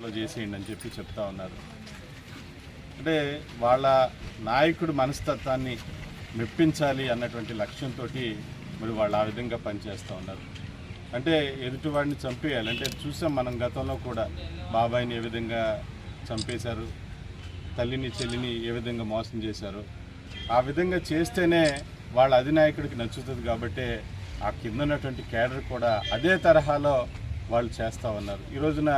దాంట్లో చేసేయండి అని చెప్పి చెప్తా ఉన్నారు. అంటే వాళ్ళ నాయకుడు మనస్తత్వాన్ని మెప్పించాలి అన్నటువంటి లక్ష్యంతో మరి వాళ్ళు ఆ విధంగా పనిచేస్తూ ఉన్నారు. అంటే ఎదుటివాడిని చంపేయాలి అంటే చూసాం మనం గతంలో కూడా బాబాయిని ఏ విధంగా చంపేశారు, తల్లిని చెల్లిని ఏ విధంగా మోసం చేశారు. ఆ విధంగా చేస్తేనే వాళ్ళ అధినాయకుడికి నచ్చుతుంది కాబట్టి ఆ కింద ఉన్నటువంటి కేడర్ కూడా అదే తరహాలో వాళ్ళు చేస్తూ ఉన్నారు. ఈ రోజున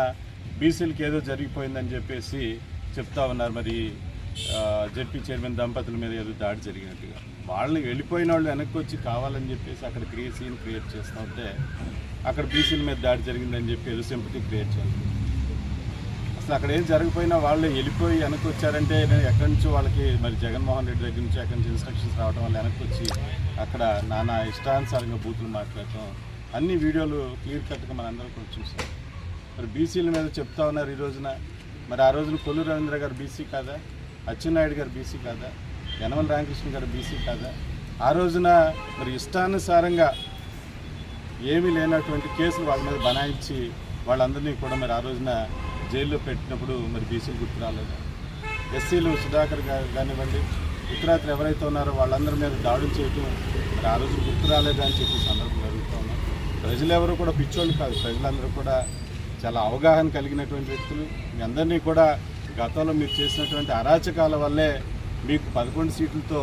బీసీలకి ఏదో జరిగిపోయిందని చెప్పేసి చెప్తా ఉన్నారు. మరి జెడ్పీ చైర్మన్ దంపతుల మీద ఏదో దాడి జరిగినట్టుగా వాళ్ళని వెళ్ళిపోయిన వాళ్ళు వెనక్కి వచ్చి కావాలని చెప్పేసి అక్కడ సీన్ క్రియేట్ చేస్తూ ఉంటే అక్కడ బీసీల మీద దాడి జరిగిందని చెప్పి ఏదో సింపతి క్రియేట్ చేయాలి. అసలు అక్కడ ఏం జరగకపోయినా వాళ్ళు వెళ్ళిపోయి వెనక్కి వచ్చారంటే ఎక్కడి నుంచో వాళ్ళకి మరి జగన్మోహన్ రెడ్డి దగ్గర నుంచి అక్కడి నుంచి ఇన్స్ట్రక్షన్స్ రావడం వల్ల వెనక్కి వచ్చి అక్కడ నానా ఇష్టానుసారంగా బూతులు మాట్లాడటం అన్ని వీడియోలు క్లియర్ కట్గా మనందరం కూడా చూసాం. మరి బీసీల మీద చెప్తా ఉన్నారు ఈ రోజున. మరి ఆ రోజున కొల్లు రవీంద్ర గారు బీసీ కాదా, అచ్చెన్నాయుడు గారు బీసీ కాదా, యనమల రామకృష్ణ గారు బీసీ కాదా? ఆ రోజున మరి ఇష్టానుసారంగా ఏమీ లేనటువంటి కేసులు వాళ్ళ మీద బనాయించి వాళ్ళందరినీ కూడా మరి ఆ రోజున జైల్లో పెట్టినప్పుడు మరి బీసీలు గుర్తు రాలేదు. ఎస్సీలు సుధాకర్ గారు కానివ్వండి, ఇతరాత్ర ఎవరైతే ఉన్నారో వాళ్ళందరి మీద దాడులు చేయటం మరి ఆ రోజు గుర్తు రాలేదు అని చెప్పి సందర్భం జరుగుతూ ఉన్నాం. ప్రజలు ఎవరు కూడా పిచ్చోళ్ళు కాదు, ప్రజలందరూ కూడా చాలా అవగాహన కలిగినటువంటి వ్యక్తులు. మీ అందరినీ కూడా గతంలో మీరు చేసినటువంటి అరాచకాల వల్లే మీకు 11 సీట్లతో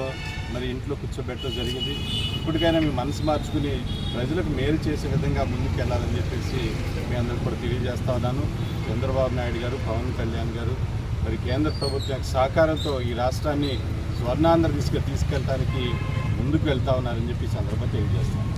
మరి ఇంట్లో కూర్చోబెట్టడం జరిగింది. ఇప్పటికైనా మీ మనసు మార్చుకుని ప్రజలకు మేలు చేసే విధంగా ముందుకు వెళ్ళాలని చెప్పేసి మీ అందరూ కూడా తెలియజేస్తా ఉన్నాను. చంద్రబాబు నాయుడు గారు, పవన్ కళ్యాణ్ గారు మరి కేంద్ర ప్రభుత్వం సహకారంతో ఈ రాష్ట్రాన్ని స్వర్ణాంధ్ర దిశగా తీసుకెళ్ళడానికి ముందుకు వెళ్తా ఉన్నారని చెప్పి సందర్భంగా తెలియజేస్తాను.